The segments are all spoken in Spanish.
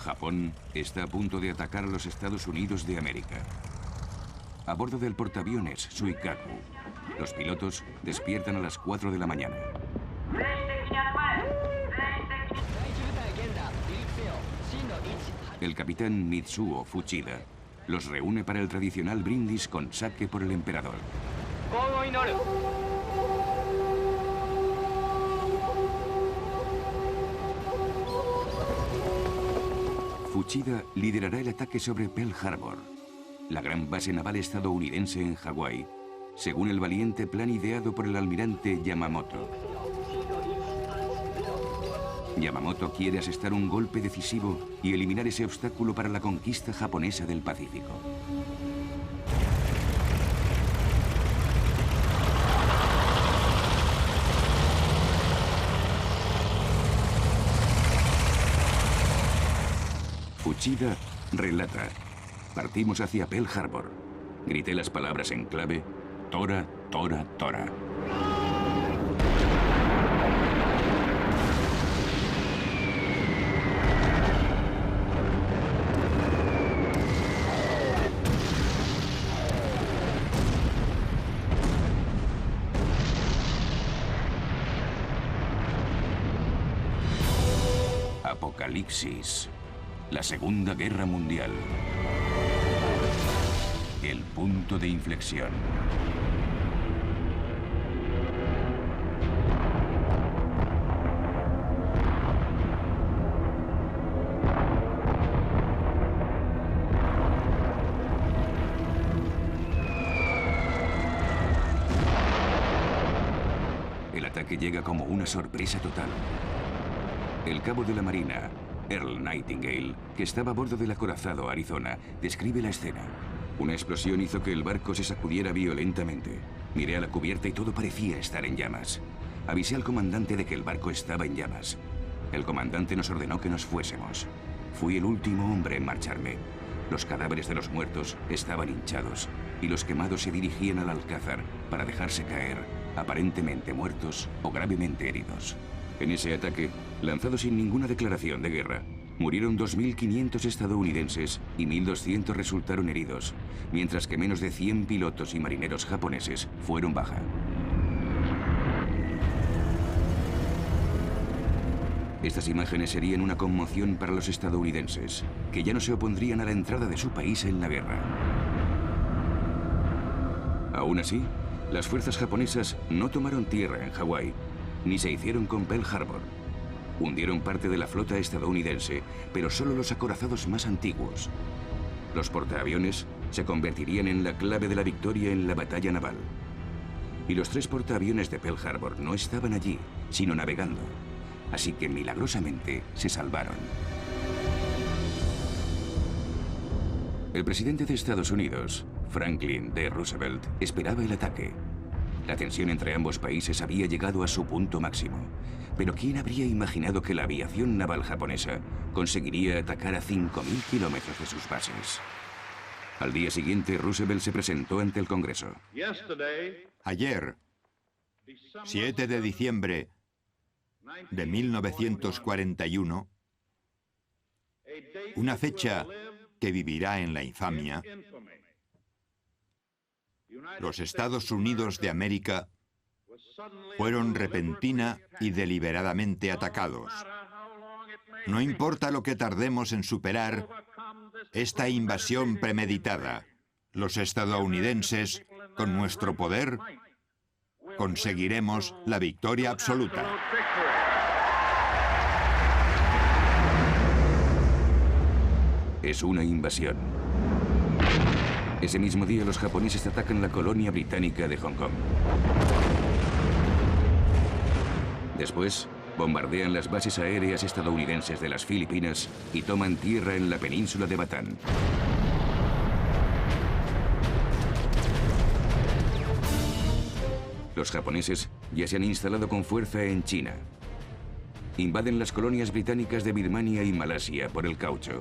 Japón está a punto de atacar a los Estados Unidos de América. A bordo del portaaviones Suikaku, los pilotos despiertan a las 4 de la mañana. El capitán Mitsuo Fuchida los reúne para el tradicional brindis con sake por el emperador. Fuchida liderará el ataque sobre Pearl Harbor, la gran base naval estadounidense en Hawái, según el valiente plan ideado por el almirante Yamamoto. Yamamoto quiere asestar un golpe decisivo y eliminar ese obstáculo para la conquista japonesa del Pacífico. Fuchida relata: partimos hacia Pearl Harbor. Grité las palabras en clave: Tora, Tora, Tora. Apocalipsis. La Segunda Guerra Mundial. El punto de inflexión. El ataque llega como una sorpresa total. El cabo de la Marina, Earl Nightingale, que estaba a bordo del acorazado Arizona, describe la escena. Una explosión hizo que el barco se sacudiera violentamente. Miré a la cubierta y todo parecía estar en llamas. Avisé al comandante de que el barco estaba en llamas. El comandante nos ordenó que nos fuésemos. Fui el último hombre en marcharme. Los cadáveres de los muertos estaban hinchados y los quemados se dirigían al alcázar para dejarse caer, aparentemente muertos o gravemente heridos. En ese ataque, lanzado sin ninguna declaración de guerra, murieron 2.500 estadounidenses y 1.200 resultaron heridos, mientras que menos de 100 pilotos y marineros japoneses fueron baja. Estas imágenes serían una conmoción para los estadounidenses, que ya no se opondrían a la entrada de su país en la guerra. Aún así, las fuerzas japonesas no tomaron tierra en Hawái, ni se hicieron con Pearl Harbor. Hundieron parte de la flota estadounidense, pero solo los acorazados más antiguos. Los portaaviones se convertirían en la clave de la victoria en la batalla naval. Y los 3 portaaviones de Pearl Harbor no estaban allí, sino navegando. Así que milagrosamente se salvaron. El presidente de Estados Unidos, Franklin D. Roosevelt, esperaba el ataque. La tensión entre ambos países había llegado a su punto máximo. Pero ¿quién habría imaginado que la aviación naval japonesa conseguiría atacar a 5.000 kilómetros de sus bases? Al día siguiente, Roosevelt se presentó ante el Congreso. Ayer, 7 de diciembre de 1941, una fecha que vivirá en la infamia, los Estados Unidos de América fueron repentina y deliberadamente atacados. No importa lo que tardemos en superar esta invasión premeditada, los estadounidenses, con nuestro poder, conseguiremos la victoria absoluta. Es una invasión. Ese mismo día los japoneses atacan la colonia británica de Hong Kong. Después, bombardean las bases aéreas estadounidenses de las Filipinas y toman tierra en la península de Batán. Los japoneses ya se han instalado con fuerza en China. Invaden las colonias británicas de Birmania y Malasia por el caucho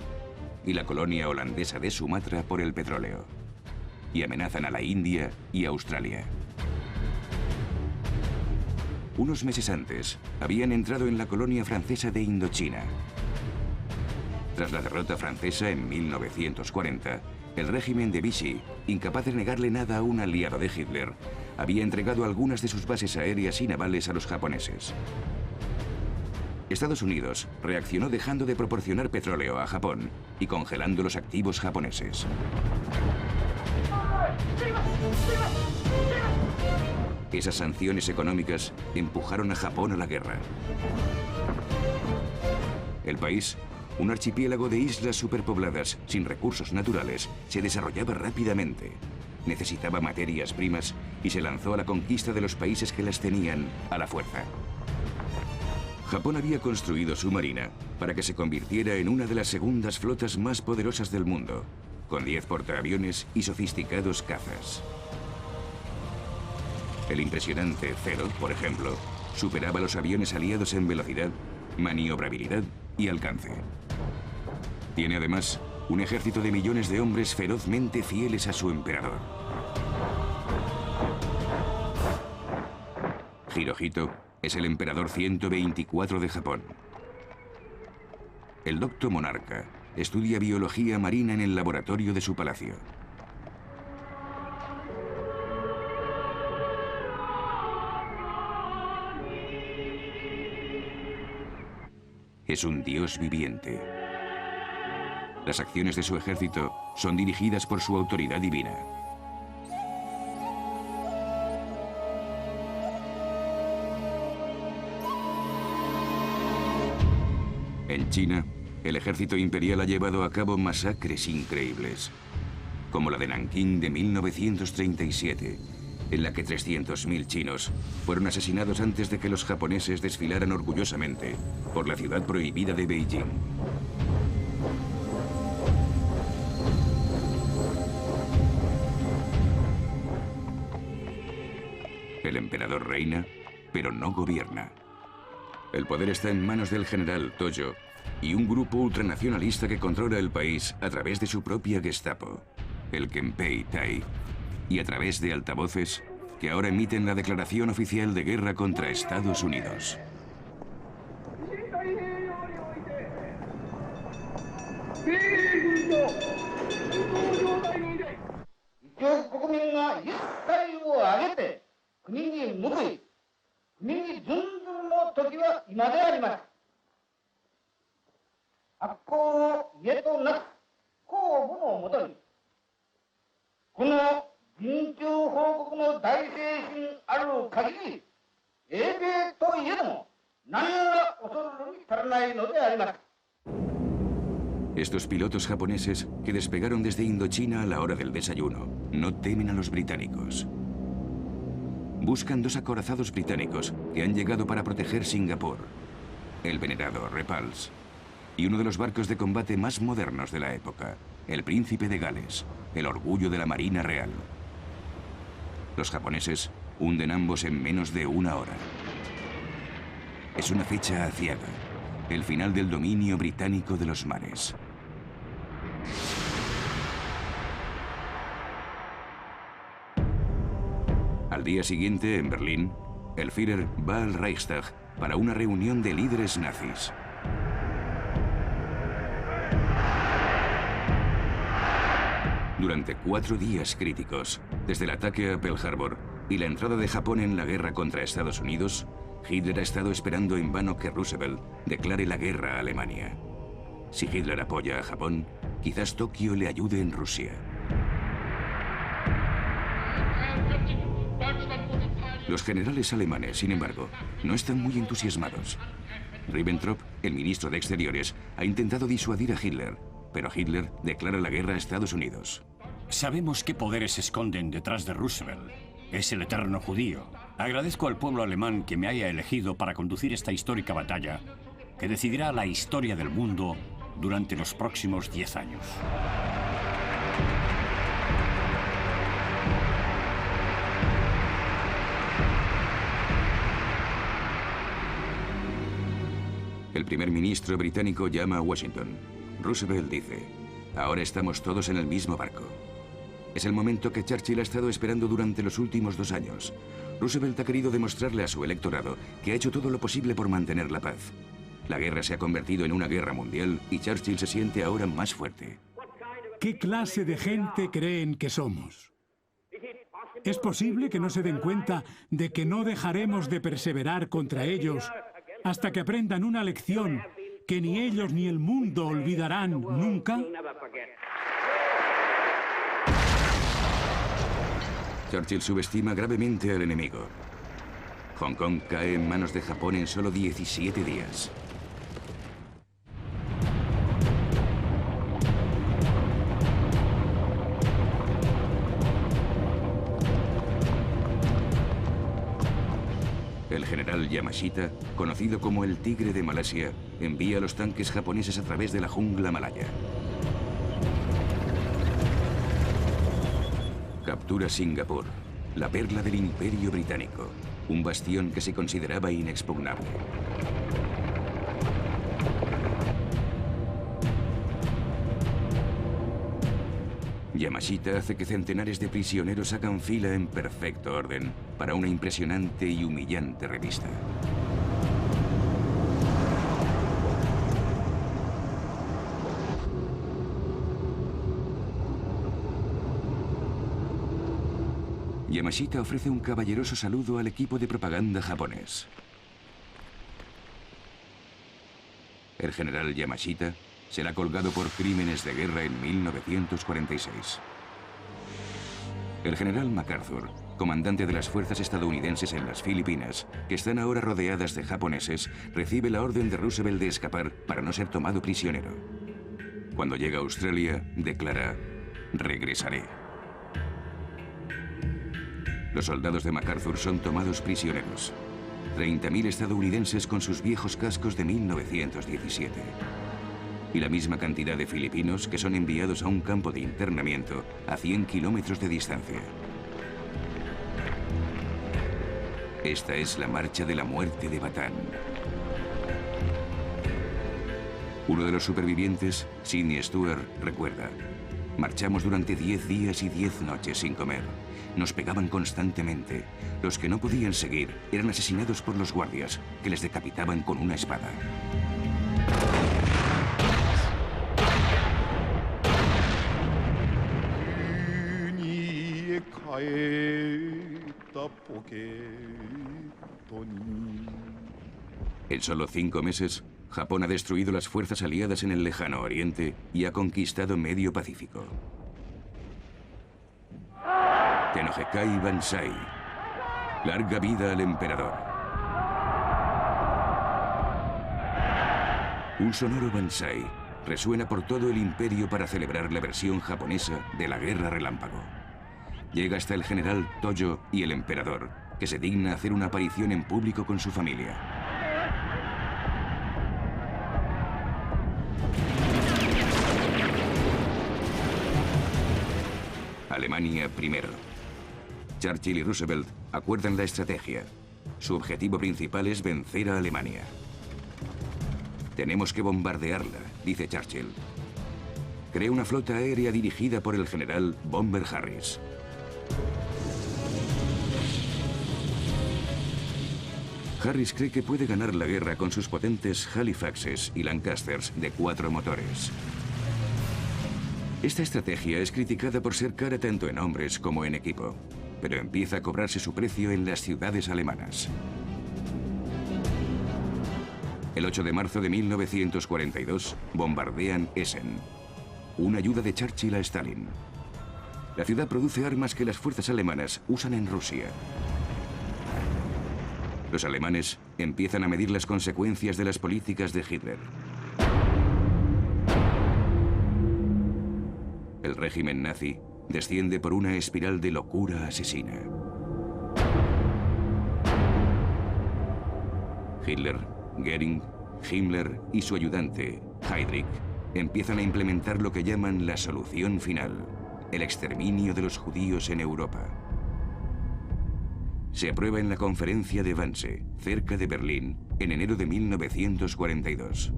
y la colonia holandesa de Sumatra por el petróleo. Y amenazan a la India y Australia. Unos meses antes, habían entrado en la colonia francesa de Indochina. Tras la derrota francesa en 1940, el régimen de Vichy, incapaz de negarle nada a un aliado de Hitler, había entregado algunas de sus bases aéreas y navales a los japoneses. Estados Unidos reaccionó dejando de proporcionar petróleo a Japón y congelando los activos japoneses. Esas sanciones económicas empujaron a Japón a la guerra. El país, un archipiélago de islas superpobladas sin recursos naturales, se desarrollaba rápidamente. Necesitaba materias primas y se lanzó a la conquista de los países que las tenían a la fuerza. Japón había construido su marina para que se convirtiera en una de las segundas flotas más poderosas del mundo, con 10 portaaviones y sofisticados cazas. El impresionante Zero, por ejemplo, superaba a los aviones aliados en velocidad, maniobrabilidad y alcance. Tiene además un ejército de millones de hombres ferozmente fieles a su emperador. Hirohito es el emperador 124 de Japón. El docto monarca estudia biología marina en el laboratorio de su palacio. Es un dios viviente. Las acciones de su ejército son dirigidas por su autoridad divina. En China, el ejército imperial ha llevado a cabo masacres increíbles, como la de Nankín de 1937, en la que 300.000 chinos fueron asesinados antes de que los japoneses desfilaran orgullosamente por la ciudad prohibida de Beijing. El emperador reina, pero no gobierna. El poder está en manos del general Tojo y un grupo ultranacionalista que controla el país a través de su propia Gestapo, el Kempei Tai, y a través de altavoces que ahora emiten la declaración oficial de guerra contra Estados Unidos. Estos pilotos japoneses que despegaron desde Indochina a la hora del desayuno no temen a los británicos. Buscan 2 acorazados británicos que han llegado para proteger Singapur, el venerado Repulse, y uno de los barcos de combate más modernos de la época, el Príncipe de Gales, el orgullo de la Marina Real. Los japoneses hunden ambos en menos de 1 hora. Es una fecha aciaga, el final del dominio británico de los mares. Al día siguiente, en Berlín, el Führer va al Reichstag para una reunión de líderes nazis. Durante 4 días críticos, desde el ataque a Pearl Harbor y la entrada de Japón en la guerra contra Estados Unidos, Hitler ha estado esperando en vano que Roosevelt declare la guerra a Alemania. Si Hitler apoya a Japón, quizás Tokio le ayude en Rusia. Los generales alemanes, sin embargo, no están muy entusiasmados. Ribbentrop, el ministro de Exteriores, ha intentado disuadir a Hitler, pero Hitler declara la guerra a Estados Unidos. Sabemos qué poderes se esconden detrás de Roosevelt. Es el eterno judío. Agradezco al pueblo alemán que me haya elegido para conducir esta histórica batalla, que decidirá la historia del mundo durante los próximos 10 años. El primer ministro británico llama a Washington. Roosevelt dice: ahora estamos todos en el mismo barco. Es el momento que Churchill ha estado esperando durante los últimos 2 años. Roosevelt ha querido demostrarle a su electorado que ha hecho todo lo posible por mantener la paz. La guerra se ha convertido en una guerra mundial y Churchill se siente ahora más fuerte. ¿Qué clase de gente creen que somos? ¿Es posible que no se den cuenta de que no dejaremos de perseverar contra ellos hasta que aprendan una lección que ni ellos ni el mundo olvidarán nunca? Churchill subestima gravemente al enemigo. Hong Kong cae en manos de Japón en solo 17 días. El general Yamashita, conocido como el Tigre de Malasia, envía a los tanques japoneses a través de la jungla malaya. Captura Singapur, la perla del Imperio Británico, un bastión que se consideraba inexpugnable. Yamashita hace que centenares de prisioneros hagan fila en perfecto orden para una impresionante y humillante revista. Yamashita ofrece un caballeroso saludo al equipo de propaganda japonés. El general Yamashita será colgado por crímenes de guerra en 1946. El general MacArthur, comandante de las fuerzas estadounidenses en las Filipinas, que están ahora rodeadas de japoneses, recibe la orden de Roosevelt de escapar para no ser tomado prisionero. Cuando llega a Australia, declara: regresaré. Los soldados de MacArthur son tomados prisioneros. 30.000 estadounidenses con sus viejos cascos de 1917. Y la misma cantidad de filipinos que son enviados a un campo de internamiento a 100 kilómetros de distancia. Esta es la marcha de la muerte de Batán. Uno de los supervivientes, Sidney Stewart, recuerda: marchamos durante 10 días y 10 noches sin comer. Nos pegaban constantemente. Los que no podían seguir eran asesinados por los guardias, que les decapitaban con una espada. En solo 5 meses, Japón ha destruido las fuerzas aliadas en el lejano oriente y ha conquistado medio Pacífico. Tenochcai Banzai. Larga vida al emperador. Un sonoro Banzai resuena por todo el imperio para celebrar la versión japonesa de la Guerra Relámpago. Llega hasta el general Tojo y el emperador, que se digna hacer una aparición en público con su familia. Alemania primero. Churchill y Roosevelt acuerdan la estrategia. Su objetivo principal es vencer a Alemania. Tenemos que bombardearla, dice Churchill. Crea una flota aérea dirigida por el general Bomber Harris. Harris cree que puede ganar la guerra con sus potentes Halifaxes y Lancasters de 4 motores. Esta estrategia es criticada por ser cara tanto en hombres como en equipo, pero empieza a cobrarse su precio en las ciudades alemanas. El 8 de marzo de 1942 bombardean Essen, una ayuda de Churchill a Stalin. La ciudad produce armas que las fuerzas alemanas usan en Rusia. Los alemanes empiezan a medir las consecuencias de las políticas de Hitler. El régimen nazi desciende por una espiral de locura asesina. Hitler, Goering, Himmler y su ayudante, Heydrich, empiezan a implementar lo que llaman la solución final, el exterminio de los judíos en Europa. Se aprueba en la conferencia de Wannsee, cerca de Berlín, en enero de 1942.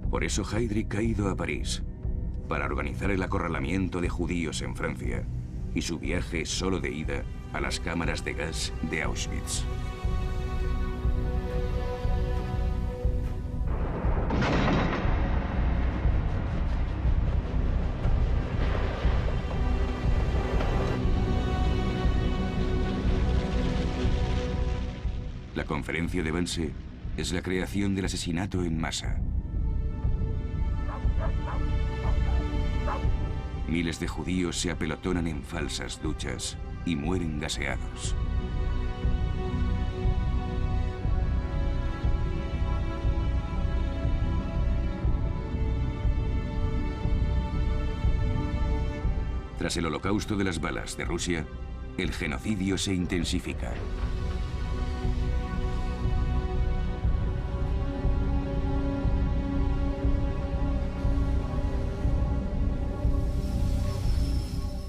Por eso Heydrich ha ido a París, para organizar el acorralamiento de judíos en Francia y su viaje solo de ida a las cámaras de gas de Auschwitz. La conferencia de Wannsee es la creación del asesinato en masa. Miles de judíos se apelotonan en falsas duchas y mueren gaseados. Tras el holocausto de las balas de Rusia, el genocidio se intensifica.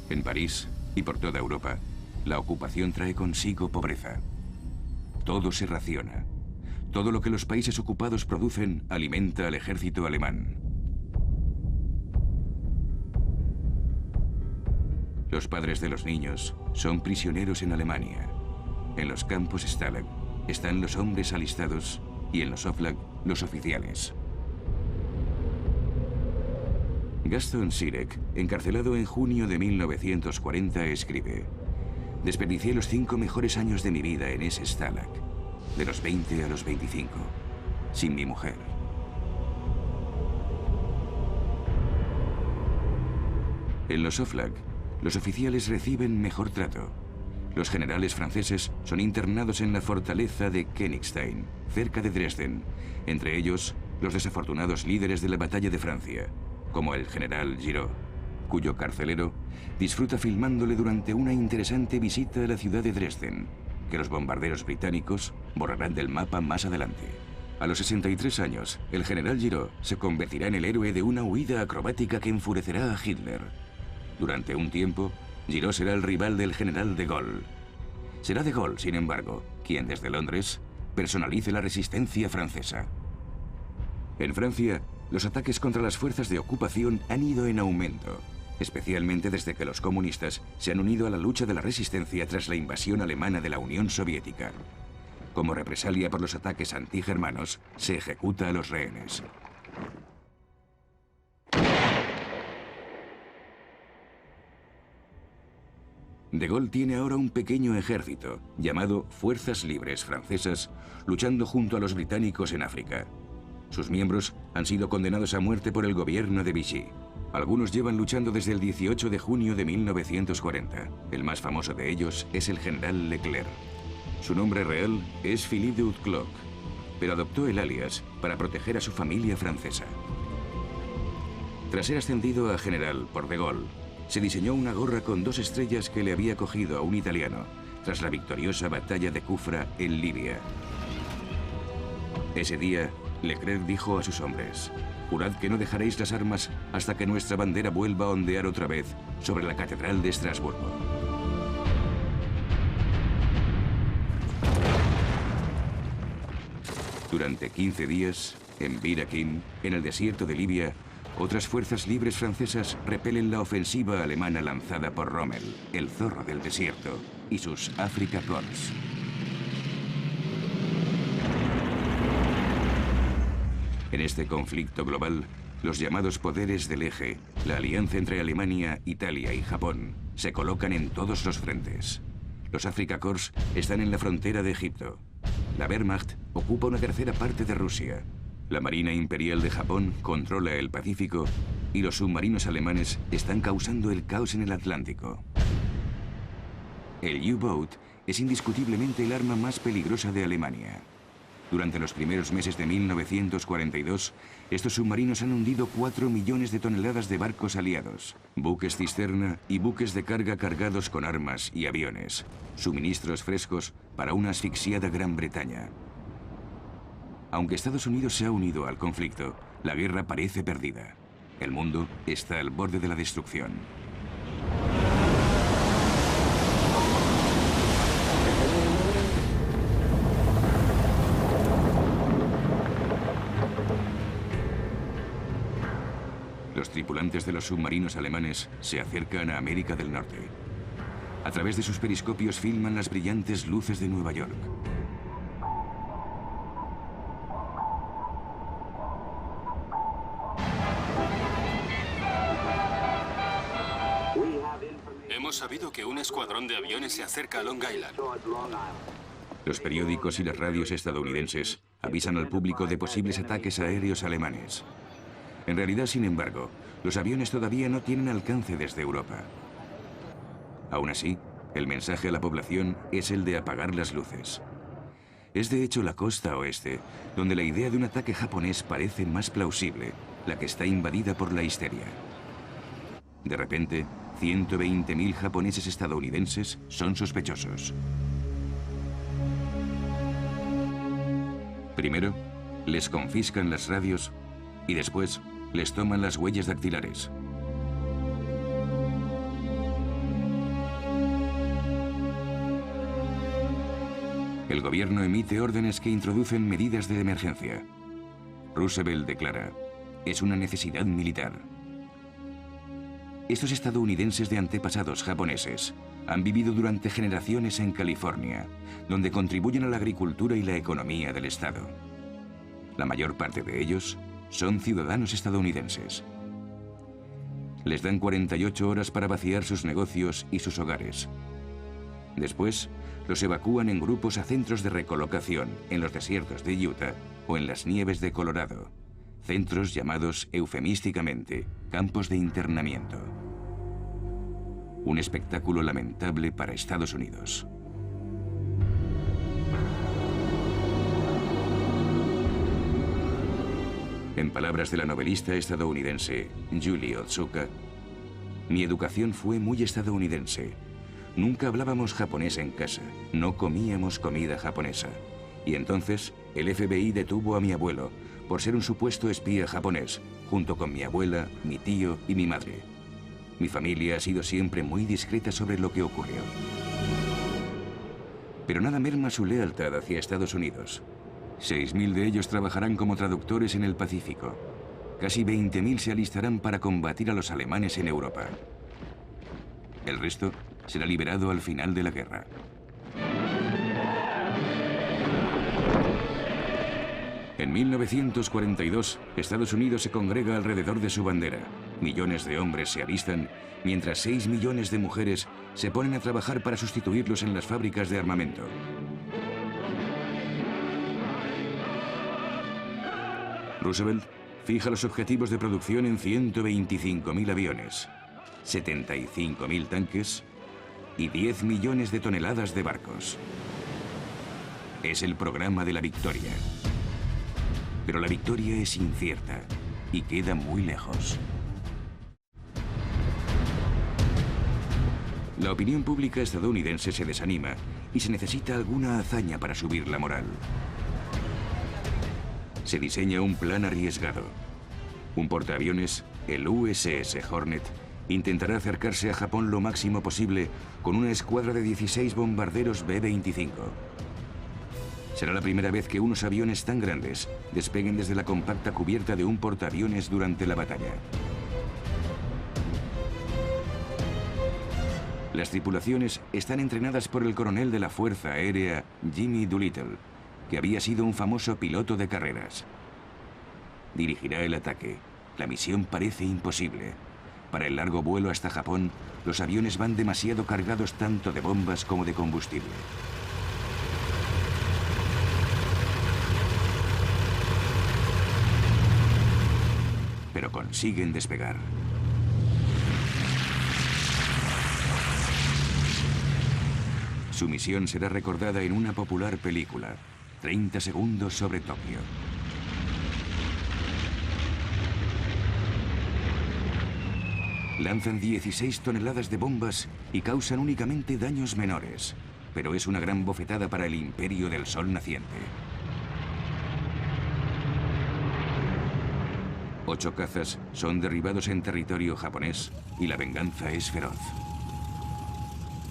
En París y por toda Europa, la ocupación trae consigo pobreza. Todo se raciona. Todo lo que los países ocupados producen alimenta al ejército alemán. Los padres de los niños son prisioneros en Alemania. En los campos Stalag están los hombres alistados y en los Oflag los oficiales. Gaston Sirek, encarcelado en junio de 1940, escribe: desperdicié los 5 mejores años de mi vida en ese Stalag, de los 20 a los 25, sin mi mujer. En los Oflag, los oficiales reciben mejor trato. Los generales franceses son internados en la fortaleza de Königstein, cerca de Dresden, entre ellos los desafortunados líderes de la batalla de Francia, como el general Giraud, cuyo carcelero disfruta filmándole durante una interesante visita a la ciudad de Dresden, que los bombarderos británicos borrarán del mapa más adelante. A los 63 años, el general Giraud se convertirá en el héroe de una huida acrobática que enfurecerá a Hitler. Durante un tiempo, Giraud será el rival del general de Gaulle. Será de Gaulle, sin embargo, quien desde Londres personalice la resistencia francesa. En Francia, los ataques contra las fuerzas de ocupación han ido en aumento, especialmente desde que los comunistas se han unido a la lucha de la resistencia tras la invasión alemana de la Unión Soviética. Como represalia por los ataques antigermanos, se ejecuta a los rehenes. De Gaulle tiene ahora un pequeño ejército, llamado Fuerzas Libres Francesas, luchando junto a los británicos en África. Sus miembros han sido condenados a muerte por el gobierno de Vichy. Algunos llevan luchando desde el 18 de junio de 1940. El más famoso de ellos es el general Leclerc. Su nombre real es Philippe d'Hautecloque, pero adoptó el alias para proteger a su familia francesa. Tras ser ascendido a general por de Gaulle, se diseñó una gorra con 2 estrellas que le había cogido a un italiano tras la victoriosa batalla de Kufra en Libia. Ese día, Leclerc dijo a sus hombres: jurad que no dejaréis las armas hasta que nuestra bandera vuelva a ondear otra vez sobre la Catedral de Estrasburgo. Durante 15 días, en Bir Hakeim, en el desierto de Libia, otras fuerzas libres francesas repelen la ofensiva alemana lanzada por Rommel, el zorro del desierto, y sus Afrika Korps. En este conflicto global, los llamados poderes del eje, la alianza entre Alemania, Italia y Japón, se colocan en todos los frentes. Los Afrika Korps están en la frontera de Egipto. La Wehrmacht ocupa una tercera parte de Rusia. La Marina Imperial de Japón controla el Pacífico y los submarinos alemanes están causando el caos en el Atlántico. El U-Boat es indiscutiblemente el arma más peligrosa de Alemania. Durante los primeros meses de 1942, estos submarinos han hundido 4 millones de toneladas de barcos aliados, buques cisterna y buques de carga cargados con armas y aviones, suministros frescos para una asfixiada Gran Bretaña. Aunque Estados Unidos se ha unido al conflicto, la guerra parece perdida. El mundo está al borde de la destrucción. Los tripulantes de los submarinos alemanes se acercan a América del Norte. A través de sus periscopios filman las brillantes luces de Nueva York. Hemos sabido que un escuadrón de aviones se acerca a Long Island. Los periódicos y las radios estadounidenses avisan al público de posibles ataques aéreos alemanes. En realidad, sin embargo, los aviones todavía no tienen alcance desde Europa. Aún así, el mensaje a la población es el de apagar las luces. Es de hecho la costa oeste, donde la idea de un ataque japonés parece más plausible, la que está invadida por la histeria. De repente, 120.000 japoneses estadounidenses son sospechosos. Primero, les confiscan las radios y después les toman las huellas dactilares. El gobierno emite órdenes que introducen medidas de emergencia. Roosevelt declara: es una necesidad militar. Estos estadounidenses de antepasados japoneses han vivido durante generaciones en California, donde contribuyen a la agricultura y la economía del estado. La mayor parte de ellos son ciudadanos estadounidenses. Les dan 48 horas para vaciar sus negocios y sus hogares. Después, los evacúan en grupos a centros de recolocación en los desiertos de Utah o en las nieves de Colorado, centros llamados eufemísticamente campos de internamiento. Un espectáculo lamentable para Estados Unidos. En palabras de la novelista estadounidense Julie Otsuka, mi educación fue muy estadounidense. Nunca hablábamos japonés en casa, no comíamos comida japonesa. Y entonces el FBI detuvo a mi abuelo por ser un supuesto espía japonés, junto con mi abuela, mi tío y mi madre. Mi familia ha sido siempre muy discreta sobre lo que ocurrió. Pero nada merma su lealtad hacia Estados Unidos. 6.000 de ellos trabajarán como traductores en el Pacífico. Casi 20.000 se alistarán para combatir a los alemanes en Europa. El resto será liberado al final de la guerra. En 1942, Estados Unidos se congrega alrededor de su bandera. Millones de hombres se alistan, mientras 6 millones de mujeres se ponen a trabajar para sustituirlos en las fábricas de armamento. Roosevelt fija los objetivos de producción en 125.000 aviones, 75.000 tanques y 10 millones de toneladas de barcos. Es el programa de la victoria. Pero la victoria es incierta y queda muy lejos. La opinión pública estadounidense se desanima y se necesita alguna hazaña para subir la moral. Se diseña un plan arriesgado. Un portaaviones, el USS Hornet, intentará acercarse a Japón lo máximo posible con una escuadra de 16 bombarderos B-25. Será la primera vez que unos aviones tan grandes despeguen desde la compacta cubierta de un portaaviones durante la batalla. Las tripulaciones están entrenadas por el coronel de la Fuerza Aérea, Jimmy Doolittle, que había sido un famoso piloto de carreras. Dirigirá el ataque. La misión parece imposible. Para el largo vuelo hasta Japón, los aviones van demasiado cargados tanto de bombas como de combustible. Pero consiguen despegar. Su misión será recordada en una popular película, 30 segundos sobre Tokio. Lanzan 16 toneladas de bombas y causan únicamente daños menores, pero es una gran bofetada para el imperio del sol naciente. 8 cazas son derribados en territorio japonés y la venganza es feroz.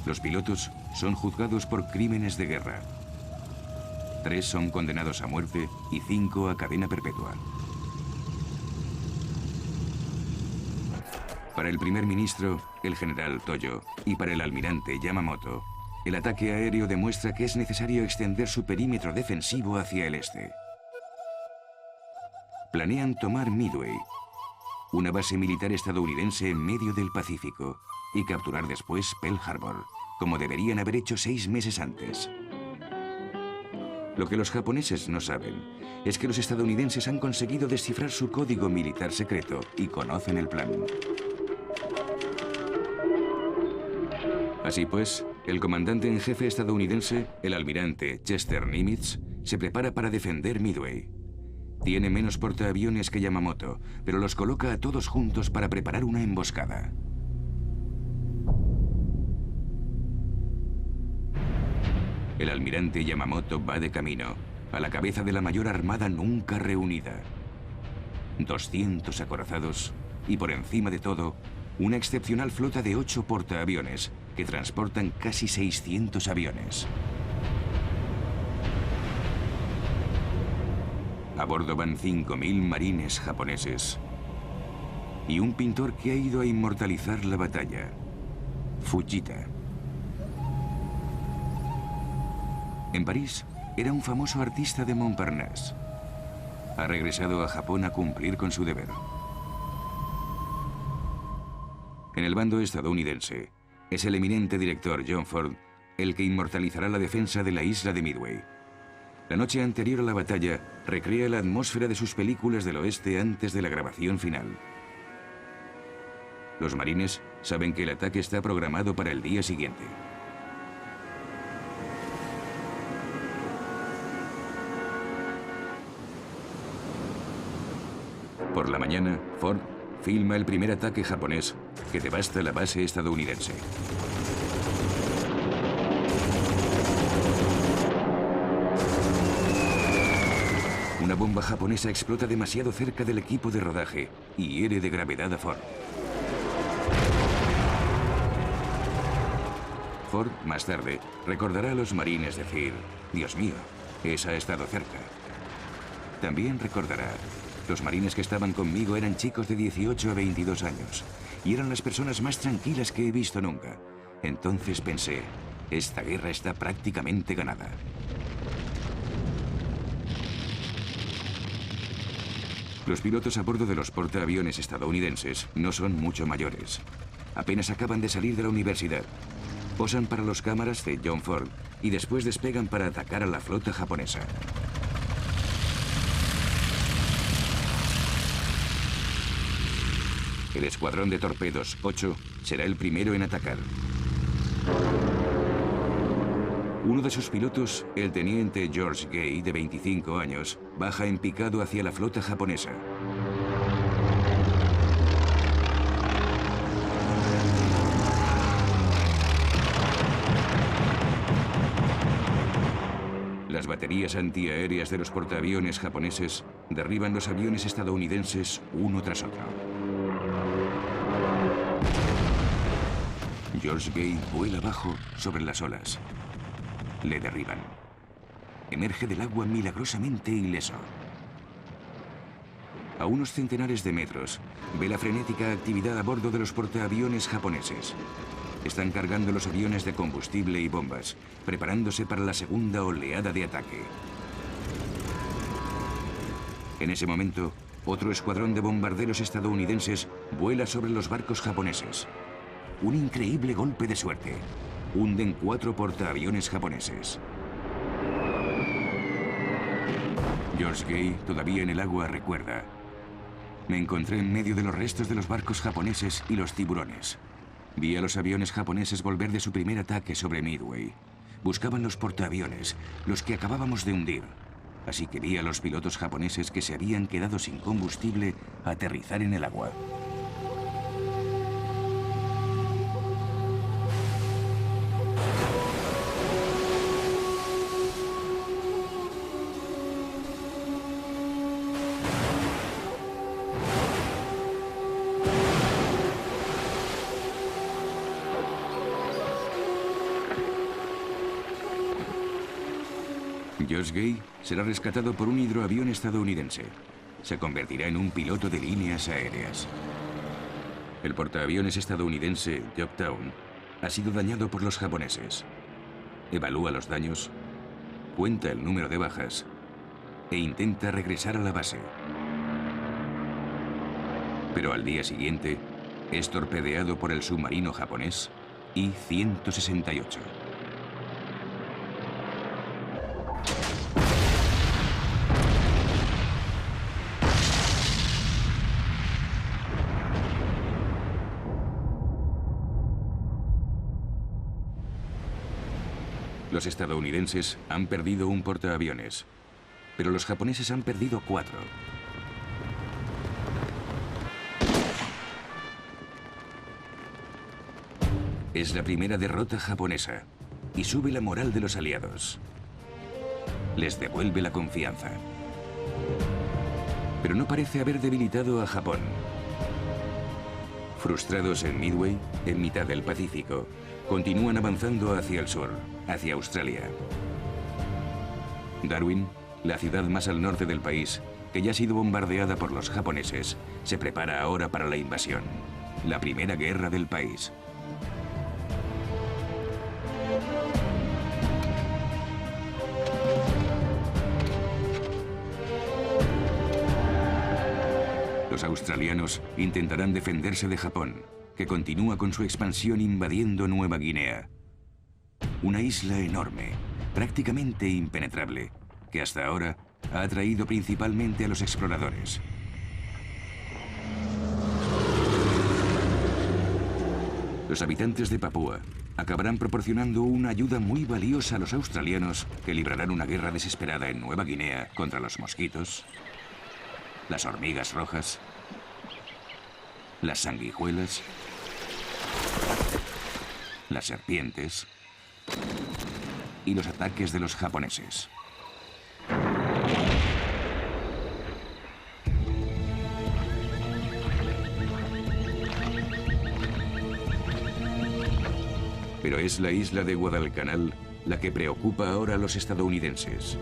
Los pilotos son juzgados por crímenes de guerra. 3 son condenados a muerte y 5 a cadena perpetua. Para el primer ministro, el general Toyo, y para el almirante Yamamoto, el ataque aéreo demuestra que es necesario extender su perímetro defensivo hacia el este. Planean tomar Midway, una base militar estadounidense en medio del Pacífico, y capturar después Pearl Harbor, como deberían haber hecho 6 meses antes. Lo que los japoneses no saben es que los estadounidenses han conseguido descifrar su código militar secreto y conocen el plan. Así pues, el comandante en jefe estadounidense, el almirante Chester Nimitz, se prepara para defender Midway. Tiene menos portaaviones que Yamamoto, pero los coloca a todos juntos para preparar una emboscada. El almirante Yamamoto va de camino, a la cabeza de la mayor armada nunca reunida. 200 acorazados y, por encima de todo, una excepcional flota de 8 portaaviones que transportan casi 600 aviones. A bordo van 5.000 marines japoneses y un pintor que ha ido a inmortalizar la batalla, Fujita. En París, era un famoso artista de Montparnasse. Ha regresado a Japón a cumplir con su deber. En el bando estadounidense, es el eminente director John Ford el que inmortalizará la defensa de la isla de Midway. La noche anterior a la batalla, recrea la atmósfera de sus películas del oeste antes de la grabación final. Los marines saben que el ataque está programado para el día siguiente. Por la mañana, Ford filma el primer ataque japonés que devasta la base estadounidense. Una bomba japonesa explota demasiado cerca del equipo de rodaje y hiere de gravedad a Ford. Ford, más tarde, recordará a los marines decir: «Dios mío, esa ha estado cerca». También recordará: «Los marines que estaban conmigo eran chicos de 18 a 22 años y eran las personas más tranquilas que he visto nunca. Entonces pensé, esta guerra está prácticamente ganada». Los pilotos a bordo de los portaaviones estadounidenses no son mucho mayores. Apenas acaban de salir de la universidad. Posan para los cámaras de John Ford y después despegan para atacar a la flota japonesa. El escuadrón de torpedos 8 será el primero en atacar. Uno de sus pilotos, el teniente George Gay, de 25 años, baja en picado hacia la flota japonesa. Las baterías antiaéreas de los portaaviones japoneses derriban los aviones estadounidenses uno tras otro. George Gay vuela abajo sobre las olas. Le derriban. Emerge del agua milagrosamente ileso. A unos centenares de metros, ve la frenética actividad a bordo de los portaaviones japoneses. Están cargando los aviones de combustible y bombas, preparándose para la segunda oleada de ataque. En ese momento, otro escuadrón de bombarderos estadounidenses vuela sobre los barcos japoneses. Un increíble golpe de suerte. Hunden 4 portaaviones japoneses. George Gay, todavía en el agua, recuerda: «Me encontré en medio de los restos de los barcos japoneses y los tiburones. Vi a los aviones japoneses volver de su primer ataque sobre Midway. Buscaban los portaaviones, los que acabábamos de hundir. Así que vi a los pilotos japoneses que se habían quedado sin combustible aterrizar en el agua». George Gay será rescatado por un hidroavión estadounidense. Se convertirá en un piloto de líneas aéreas. El portaaviones estadounidense Yorktown ha sido dañado por los japoneses. Evalúa los daños, cuenta el número de bajas e intenta regresar a la base. Pero al día siguiente es torpedeado por el submarino japonés I-168. Los estadounidenses han perdido un portaaviones, pero los japoneses han perdido 4. Es la primera derrota japonesa y sube la moral de los aliados. Les devuelve la confianza. Pero no parece haber debilitado a Japón. Frustrados en Midway, en mitad del Pacífico, continúan avanzando hacia el sur, hacia Australia. Darwin, la ciudad más al norte del país, que ya ha sido bombardeada por los japoneses, se prepara ahora para la invasión, la primera guerra del país. Los australianos intentarán defenderse de Japón, que continúa con su expansión invadiendo Nueva Guinea. Una isla enorme, prácticamente impenetrable, que hasta ahora ha atraído principalmente a los exploradores. Los habitantes de Papúa acabarán proporcionando una ayuda muy valiosa a los australianos, que librarán una guerra desesperada en Nueva Guinea contra los mosquitos, las hormigas rojas, las sanguijuelas, las serpientes y los ataques de los japoneses. Pero es la isla de Guadalcanal la que preocupa ahora a los estadounidenses.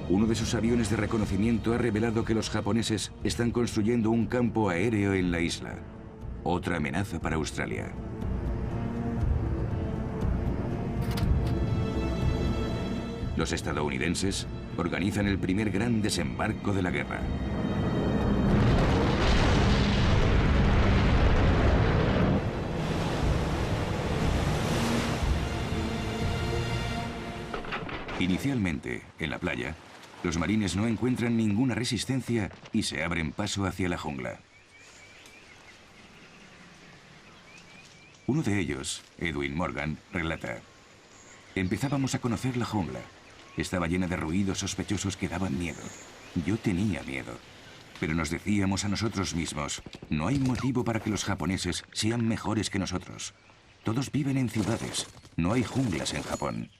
Uno de sus aviones de reconocimiento ha revelado que los japoneses están construyendo un campo aéreo en la isla. Otra amenaza para Australia. Los estadounidenses organizan el primer gran desembarco de la guerra. Inicialmente, en la playa, los marines no encuentran ninguna resistencia y se abren paso hacia la jungla. Uno de ellos, Edwin Morgan, relata: empezábamos a conocer la jungla. Estaba llena de ruidos sospechosos que daban miedo. Yo tenía miedo. Pero nos decíamos a nosotros mismos, no hay motivo para que los japoneses sean mejores que nosotros. Todos viven en ciudades. No hay junglas en Japón.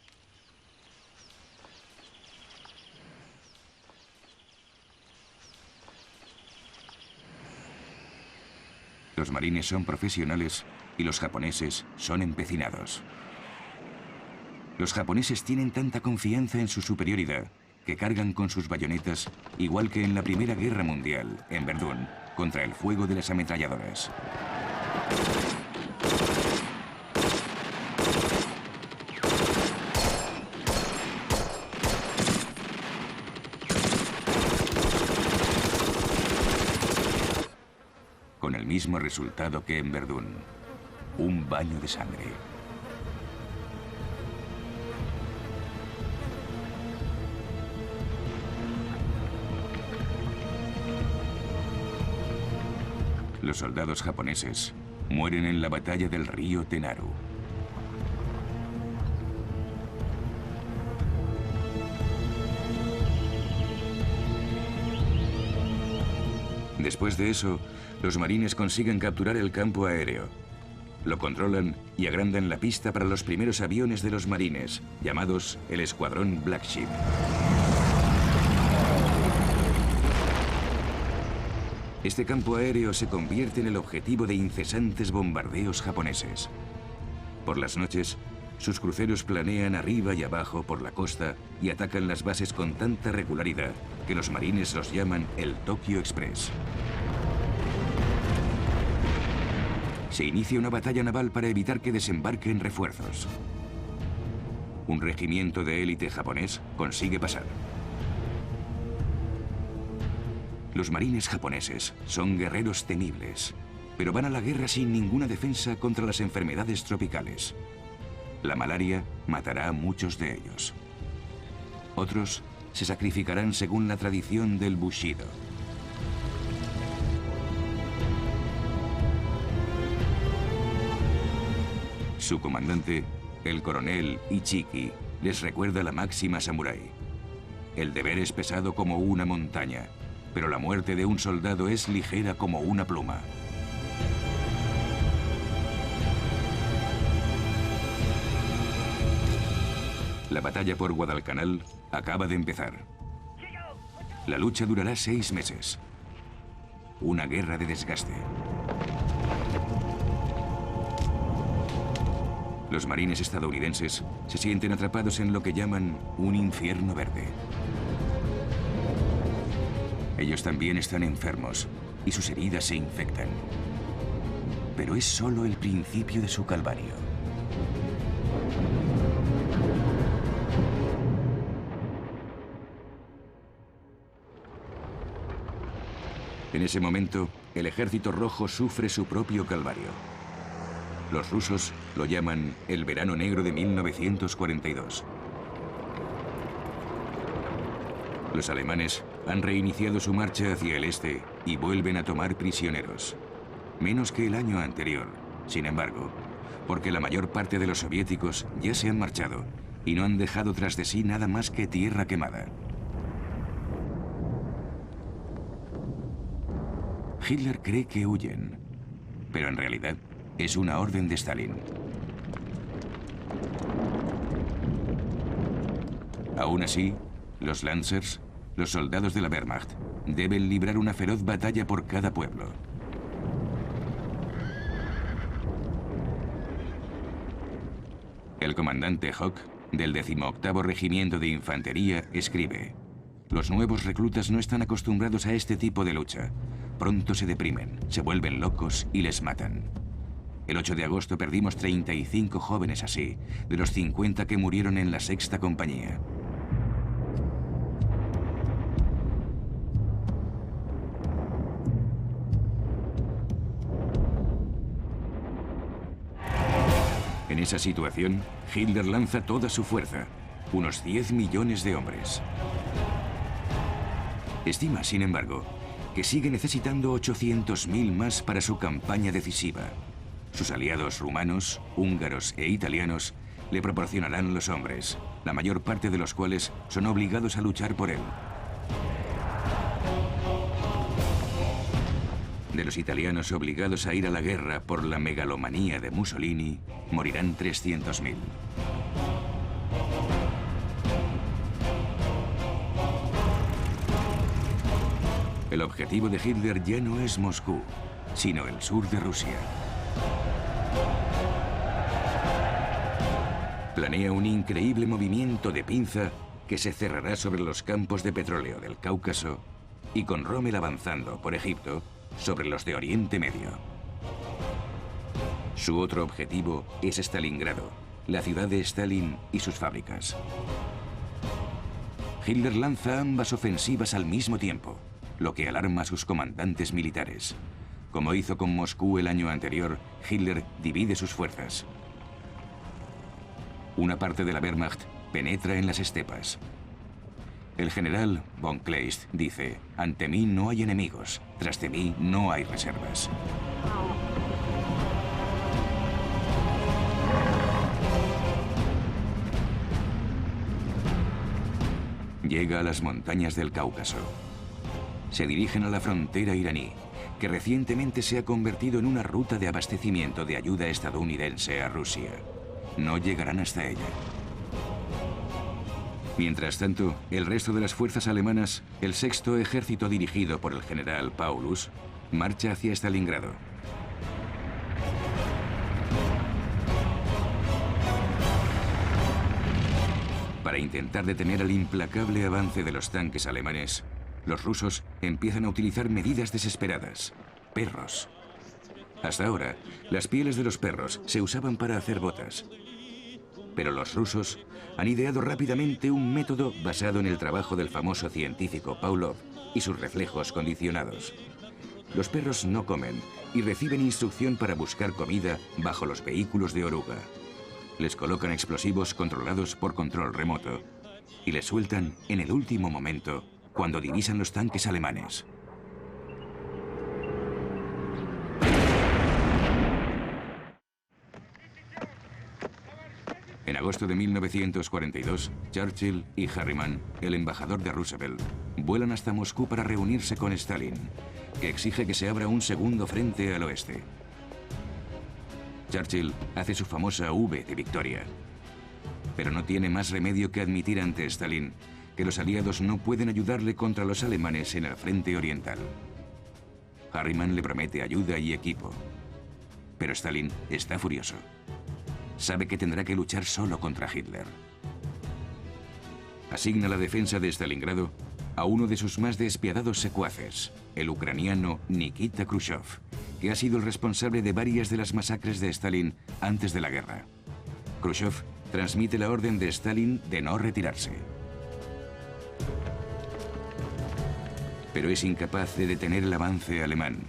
Los marines son profesionales y los japoneses son empecinados. Los japoneses tienen tanta confianza en su superioridad que cargan con sus bayonetas, igual que en la Primera Guerra Mundial, en Verdún, contra el fuego de las ametralladoras. Con el mismo resultado que en Verdún, un baño de sangre. Los soldados japoneses mueren en la batalla del río Tenaru. Después de eso, los marines consiguen capturar el campo aéreo. Lo controlan y agrandan la pista para los primeros aviones de los marines, llamados el Escuadrón Black Sheep. Este campo aéreo se convierte en el objetivo de incesantes bombardeos japoneses. Por las noches, sus cruceros planean arriba y abajo por la costa y atacan las bases con tanta regularidad que los marines los llaman el Tokyo Express. Se inicia una batalla naval para evitar que desembarquen refuerzos. Un regimiento de élite japonés consigue pasar. Los marines japoneses son guerreros temibles, pero van a la guerra sin ninguna defensa contra las enfermedades tropicales. La malaria matará a muchos de ellos. Otros se sacrificarán según la tradición del Bushido. Su comandante El coronel Ichiki les recuerda la máxima samurái. El deber es pesado como una montaña, pero la muerte de un soldado es ligera como una pluma. La batalla por Guadalcanal acaba de empezar. La lucha durará 6 meses. Una guerra de desgaste. Los marines estadounidenses se sienten atrapados en lo que llaman un infierno verde. Ellos también están enfermos y sus heridas se infectan. Pero es solo el principio de su calvario. En ese momento, el Ejército Rojo sufre su propio calvario. Los rusos lo llaman el Verano Negro de 1942. Los alemanes han reiniciado su marcha hacia el este y vuelven a tomar prisioneros. Menos que el año anterior, sin embargo, porque la mayor parte de los soviéticos ya se han marchado y no han dejado tras de sí nada más que tierra quemada. Hitler cree que huyen, pero en realidad es una orden de Stalin. Aún así, los Lancers, los soldados de la Wehrmacht, deben librar una feroz batalla por cada pueblo. El comandante Hock, del 18º Regimiento de Infantería, escribe: los nuevos reclutas no están acostumbrados a este tipo de lucha. Pronto se deprimen, se vuelven locos y les matan. El 8 de agosto perdimos 35 jóvenes así, de los 50 que murieron en la 6ª compañía. En esa situación, Hitler lanza toda su fuerza, unos 10 millones de hombres. Estima, sin embargo, que sigue necesitando 800.000 más para su campaña decisiva. Sus aliados rumanos, húngaros e italianos le proporcionarán los hombres, la mayor parte de los cuales son obligados a luchar por él. De los italianos obligados a ir a la guerra por la megalomanía de Mussolini, morirán 300.000. El objetivo de Hitler ya no es Moscú, sino el sur de Rusia. Planea un increíble movimiento de pinza que se cerrará sobre los campos de petróleo del Cáucaso y con Rommel avanzando por Egipto sobre los de Oriente Medio. Su otro objetivo es Stalingrado, la ciudad de Stalin y sus fábricas. Hitler lanza ambas ofensivas al mismo tiempo, lo que alarma a sus comandantes militares. Como hizo con Moscú el año anterior, Hitler divide sus fuerzas. Una parte de la Wehrmacht penetra en las estepas. El general von Kleist dice: ante mí no hay enemigos, tras de mí no hay reservas. Llega a las montañas del Cáucaso. Se dirigen a la frontera iraní, que recientemente se ha convertido en una ruta de abastecimiento de ayuda estadounidense a Rusia. No llegarán hasta ella. Mientras tanto, el resto de las fuerzas alemanas, el 6º ejército dirigido por el general Paulus, marcha hacia Stalingrado. Para intentar detener el implacable avance de los tanques alemanes, los rusos empiezan a utilizar medidas desesperadas: perros. Hasta ahora, las pieles de los perros se usaban para hacer botas. Pero los rusos han ideado rápidamente un método basado en el trabajo del famoso científico Pavlov y sus reflejos condicionados. Los perros no comen y reciben instrucción para buscar comida bajo los vehículos de oruga. Les colocan explosivos controlados por control remoto y les sueltan en el último momento cuando divisan los tanques alemanes. En agosto de 1942, Churchill y Harriman, el embajador de Roosevelt, vuelan hasta Moscú para reunirse con Stalin, que exige que se abra un segundo frente al oeste. Churchill hace su famosa V de victoria, pero no tiene más remedio que admitir ante Stalin que los aliados no pueden ayudarle contra los alemanes en el frente oriental. Harriman le promete ayuda y equipo, pero Stalin está furioso. Sabe que tendrá que luchar solo contra Hitler. Asigna la defensa de Stalingrado a uno de sus más despiadados secuaces, el ucraniano Nikita Khrushchev, que ha sido el responsable de varias de las masacres de Stalin antes de la guerra. Khrushchev transmite la orden de Stalin de no retirarse, pero es incapaz de detener el avance alemán,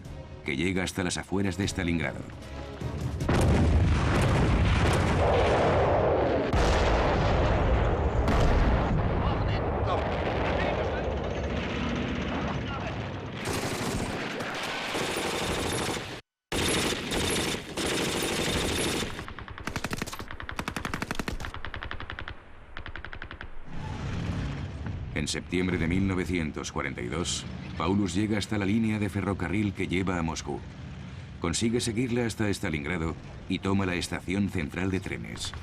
que llega hasta las afueras de Stalingrado. En septiembre de 1942, Paulus llega hasta la línea de ferrocarril que lleva a Moscú. Consigue seguirla hasta Stalingrado y toma la estación central de trenes.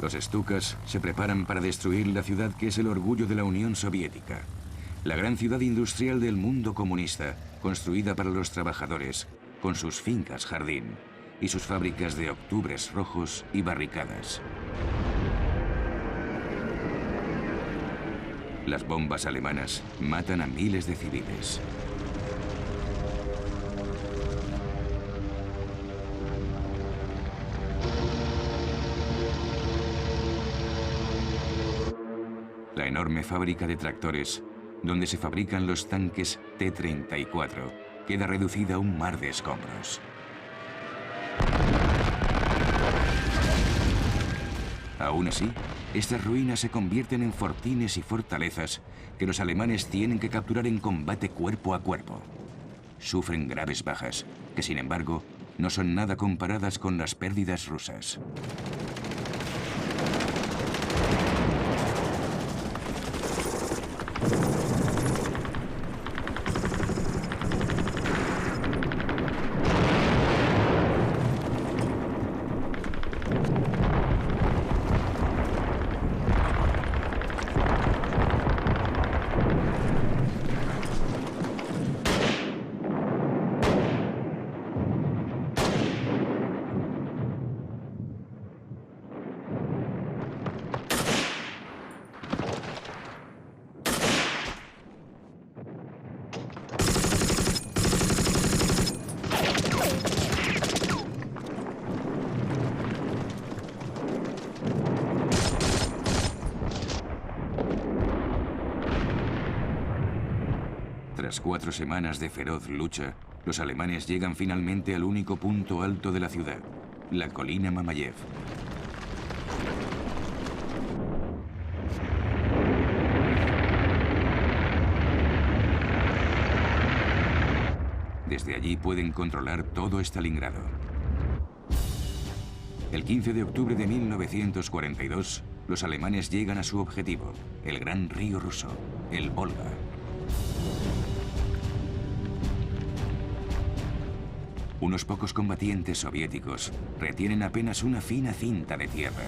Los Stukas se preparan para destruir la ciudad que es el orgullo de la Unión Soviética. La gran ciudad industrial del mundo comunista, construida para los trabajadores, con sus fincas jardín y sus fábricas de octubres rojos y barricadas. Las bombas alemanas matan a miles de civiles. La enorme fábrica de tractores, donde se fabrican los tanques T-34, queda reducida a un mar de escombros. Aún así, estas ruinas se convierten en fortines y fortalezas que los alemanes tienen que capturar en combate cuerpo a cuerpo. Sufren graves bajas, que sin embargo, no son nada comparadas con las pérdidas rusas. Tras 4 semanas de feroz lucha, los alemanes llegan finalmente al único punto alto de la ciudad, la colina Mamayev. Desde allí pueden controlar todo Stalingrado. El 15 de octubre de 1942, los alemanes llegan a su objetivo, el gran río ruso, el Volga. Unos pocos combatientes soviéticos retienen apenas una fina cinta de tierra.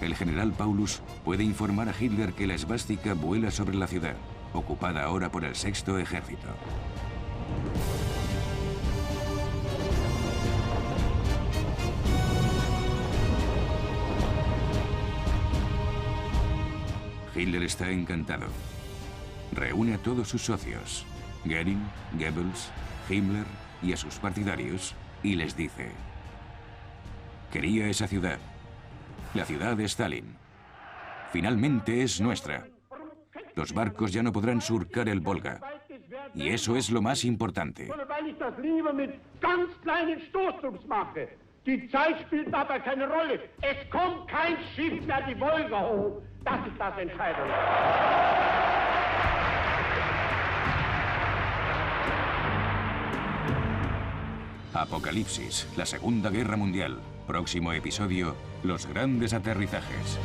El general Paulus puede informar a Hitler que la esvástica vuela sobre la ciudad, ocupada ahora por el Sexto Ejército. Hitler está encantado. Reúne a todos sus socios, Göring, Goebbels, Himmler y a sus partidarios, y les dice: quería esa ciudad, la ciudad de Stalin. Finalmente es nuestra. Los barcos ya no podrán surcar el Volga. Y eso es lo más importante. sondern weil ich das lieber mit ganz kleinen Stoßdrucks mache. Die Zeit spielt dabei keine Rolle. Es kommt kein Schiff mehr die Wolga hoch. Das ist das Entscheidende. Apocalipsis, la Segunda Guerra Mundial. Próximo episodio, los grandes aterrizajes.